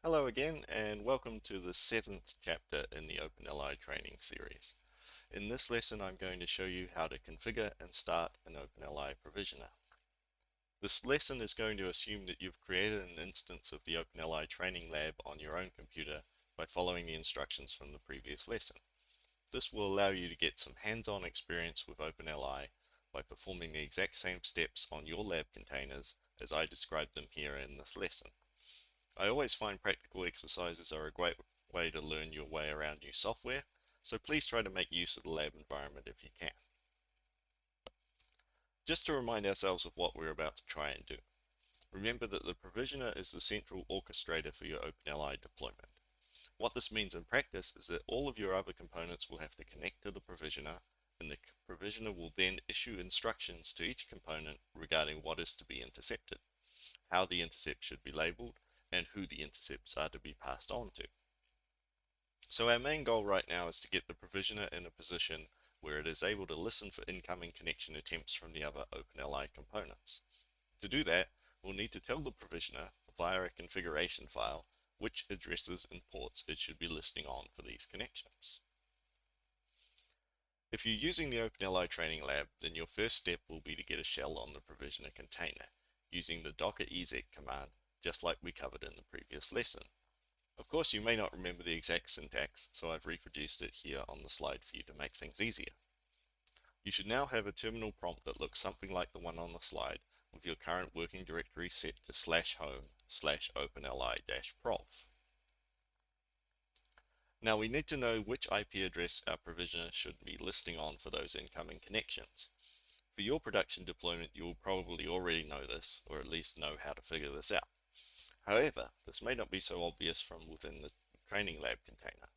Hello again, and welcome to the 7th chapter in the OpenLI training series. In this lesson, I'm going to show you how to configure and start an OpenLI provisioner. This lesson is going to assume that you've created an instance of the OpenLI training lab on your own computer by following the instructions from the previous lesson. This will allow you to get some hands-on experience with OpenLI by performing the exact same steps on your lab containers as I described them here in this lesson. I always find practical exercises are a great way to learn your way around new software, so please try to make use of the lab environment if you can. Just to remind ourselves of what we're about to try and do. Remember that the provisioner is the central orchestrator for your OpenLI deployment. What this means in practice is that all of your other components will have to connect to the provisioner, and the provisioner will then issue instructions to each component regarding what is to be intercepted, how the intercept should be labeled, and who the intercepts are to be passed on to. So our main goal right now is to get the provisioner in a position where it is able to listen for incoming connection attempts from the other OpenLI components. To do that, we'll need to tell the provisioner via a configuration file which addresses and ports it should be listening on for these connections. If you're using the OpenLI training lab, then your first step will be to get a shell on the provisioner container using the docker exec command, just like we covered in the previous lesson. Of course, you may not remember the exact syntax, so I've reproduced it here on the slide for you to make things easier. You should now have a terminal prompt that looks something like the one on the slide, with your current working directory set to /home/openli-prov. Now we need to know which IP address our provisioner should be listening on for those incoming connections. For your production deployment, you will probably already know this, or at least know how to figure this out. However, this may not be so obvious from within the training lab container.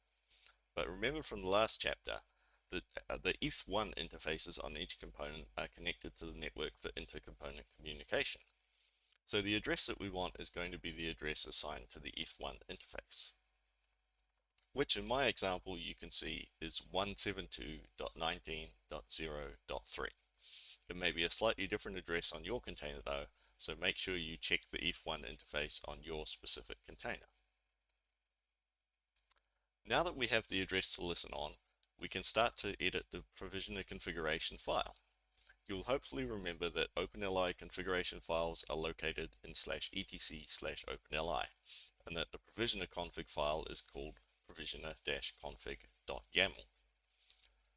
But remember from the last chapter that the ETH1 interfaces on each component are connected to the network for intercomponent communication. So the address that we want is going to be the address assigned to the ETH1 interface, which in my example you can see is 172.19.0.3. It may be a slightly different address on your container though, so make sure you check the ETH1 interface on your specific container. Now that we have the address to listen on, we can start to edit the provisioner configuration file. You'll hopefully remember that OpenLI configuration files are located in /etc/OpenLI, and that the provisioner config file is called provisioner-config.yaml.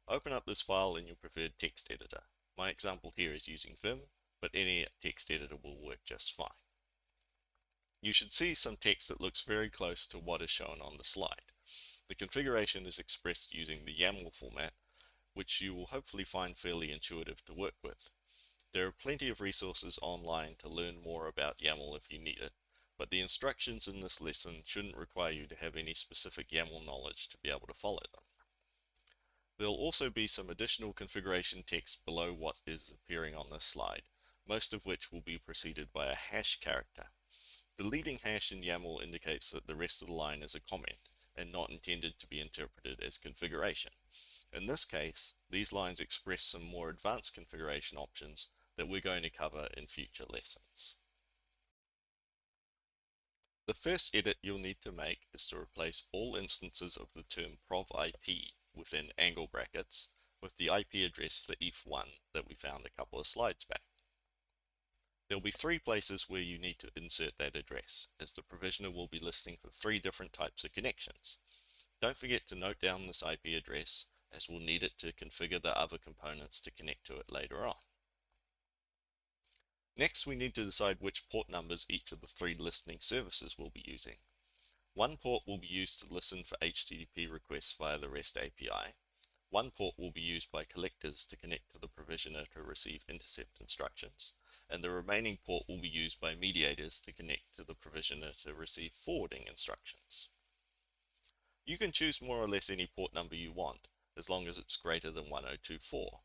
Open up this file in your preferred text editor. My example here is using Vim, but any text editor will work just fine. You should see some text that looks very close to what is shown on the slide. The configuration is expressed using the YAML format, which you will hopefully find fairly intuitive to work with. There are plenty of resources online to learn more about YAML if you need it, but the instructions in this lesson shouldn't require you to have any specific YAML knowledge to be able to follow them. There'll also be some additional configuration text below what is appearing on this slide, most of which will be preceded by a hash character. The leading hash in YAML indicates that the rest of the line is a comment and not intended to be interpreted as configuration. In this case, these lines express some more advanced configuration options that we're going to cover in future lessons. The first edit you'll need to make is to replace all instances of the term prov-IP within angle brackets with the IP address for ETH1 that we found a couple of slides back. There'll be three places where you need to insert that address, as the provisioner will be listening for three different types of connections. Don't forget to note down this IP address, as we'll need it to configure the other components to connect to it later on. Next, we need to decide which port numbers each of the three listening services will be using. One port will be used to listen for HTTP requests via the REST API. One port will be used by collectors to connect to the provisioner to receive intercept instructions, and the remaining port will be used by mediators to connect to the provisioner to receive forwarding instructions. You can choose more or less any port number you want, as long as it's greater than 1024.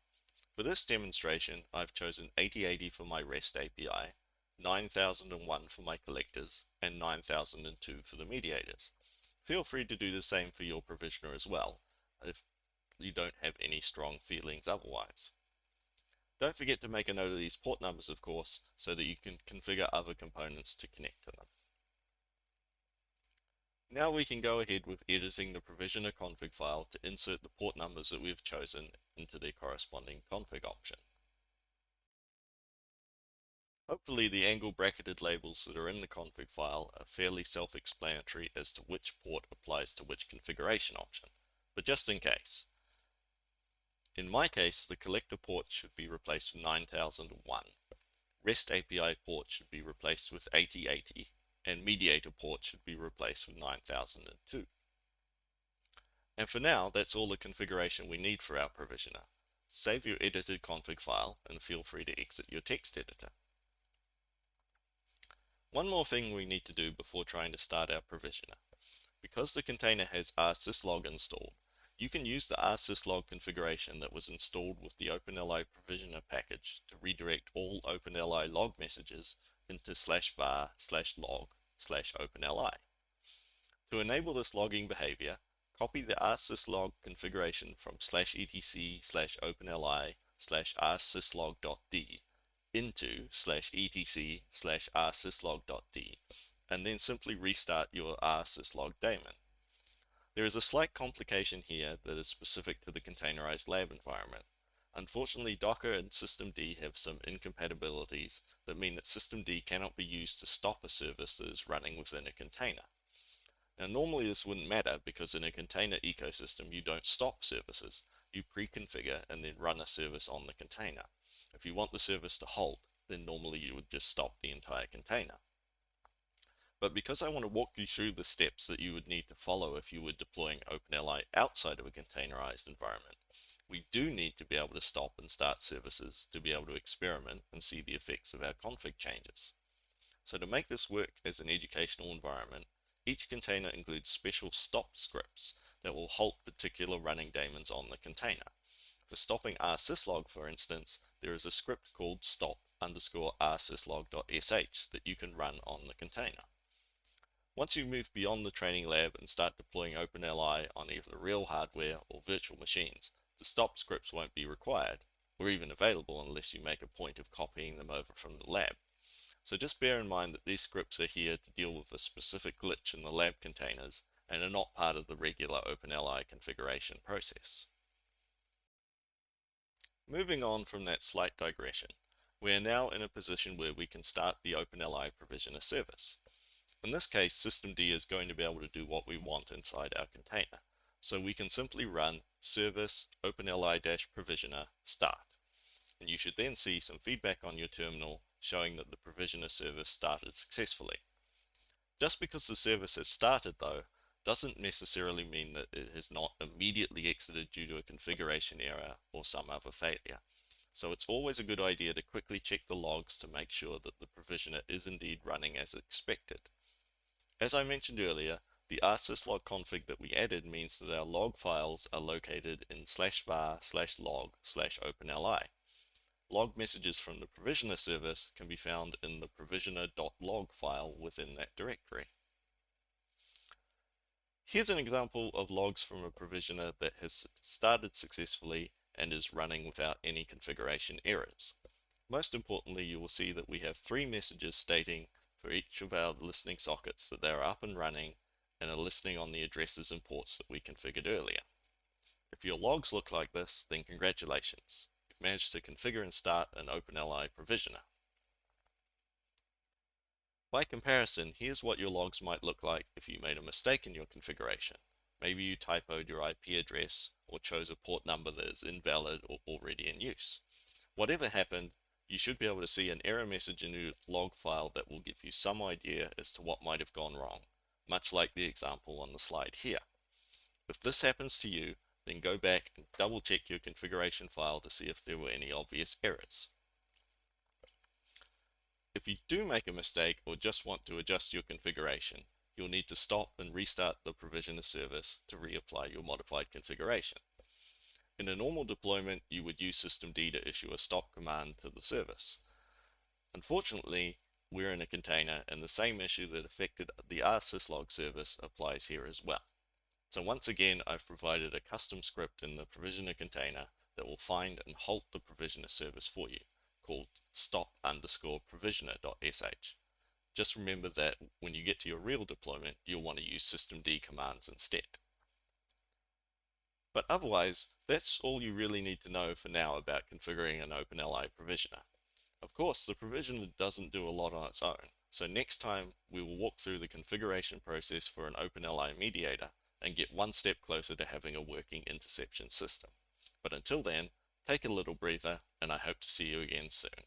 For this demonstration, I've chosen 8080 for my REST API, 9001 for my collectors, and 9002 for the mediators. Feel free to do the same for your provisioner as well, if you don't have any strong feelings otherwise. Don't forget to make a note of these port numbers, of course, so that you can configure other components to connect to them. Now we can go ahead with editing the provisioner config file to insert the port numbers that we've chosen into their corresponding config option. Hopefully the angle bracketed labels that are in the config file are fairly self-explanatory as to which port applies to which configuration option, but just in case. In my case, the collector port should be replaced with 9001, REST API port should be replaced with 8080, and mediator port should be replaced with 9002. And for now, that's all the configuration we need for our provisioner. Save your edited config file and feel free to exit your text editor. One more thing we need to do before trying to start our provisioner. Because the container has rsyslog installed, you can use the rsyslog configuration that was installed with the OpenLI provisioner package to redirect all OpenLI log messages into /var/log/OpenLI. To enable this logging behavior, copy the rsyslog configuration from /etc/OpenLI/rsyslog.d into /etc/rsyslog.d, and then simply restart your rsyslog daemon. There is a slight complication here that is specific to the containerized lab environment. Unfortunately, Docker and systemd have some incompatibilities that mean that systemd cannot be used to stop a service that is running within a container. Now, normally this wouldn't matter because in a container ecosystem you don't stop services. You pre-configure and then run a service on the container. If you want the service to halt, then normally you would just stop the entire container. But because I want to walk you through the steps that you would need to follow if you were deploying OpenLI outside of a containerized environment, we do need to be able to stop and start services to be able to experiment and see the effects of our config changes. So to make this work as an educational environment, each container includes special stop scripts that will halt particular running daemons on the container. For stopping rsyslog, for instance, there is a script called stop_rsyslog.sh that you can run on the container. Once you move beyond the training lab and start deploying OpenLI on either real hardware or virtual machines, the stop scripts won't be required, or even available unless you make a point of copying them over from the lab. So just bear in mind that these scripts are here to deal with a specific glitch in the lab containers and are not part of the regular OpenLI configuration process. Moving on from that slight digression, we are now in a position where we can start the OpenLI provisioner service. In this case, systemd is going to be able to do what we want inside our container, so we can simply run service OpenLI-provisioner start. And you should then see some feedback on your terminal showing that the provisioner service started successfully. Just because the service has started though, doesn't necessarily mean that it has not immediately exited due to a configuration error or some other failure. So it's always a good idea to quickly check the logs to make sure that the provisioner is indeed running as expected. As I mentioned earlier, the rsyslog config that we added means that our log files are located in /var/log/OpenLI. Log messages from the provisioner service can be found in the provisioner.log file within that directory. Here's an example of logs from a provisioner that has started successfully and is running without any configuration errors. Most importantly, you will see that we have 3 messages stating for each of our listening sockets that they are up and running and are listening on the addresses and ports that we configured earlier. If your logs look like this, then congratulations. You've managed to configure and start an OpenLI provisioner. By comparison, here's what your logs might look like if you made a mistake in your configuration. Maybe you typoed your IP address or chose a port number that is invalid or already in use. Whatever happened, you should be able to see an error message in your log file that will give you some idea as to what might have gone wrong, much like the example on the slide here. If this happens to you, then go back and double check your configuration file to see if there were any obvious errors. If you do make a mistake or just want to adjust your configuration, you'll need to stop and restart the provisioner service to reapply your modified configuration. In a normal deployment, you would use systemd to issue a stop command to the service. Unfortunately, we're in a container and the same issue that affected the rsyslog service applies here as well. So once again, I've provided a custom script in the provisioner container that will find and halt the provisioner service for you, called stop_provisioner.sh. just remember that when you get to your real deployment, you'll want to use systemd commands instead. But otherwise, that's all you really need to know for now about configuring an OpenLI provisioner. Of course, the provisioner doesn't do a lot on its own, so next time we will walk through the configuration process for an OpenLI mediator and get one step closer to having a working interception system. But until then, take a little breather, and I hope to see you again soon.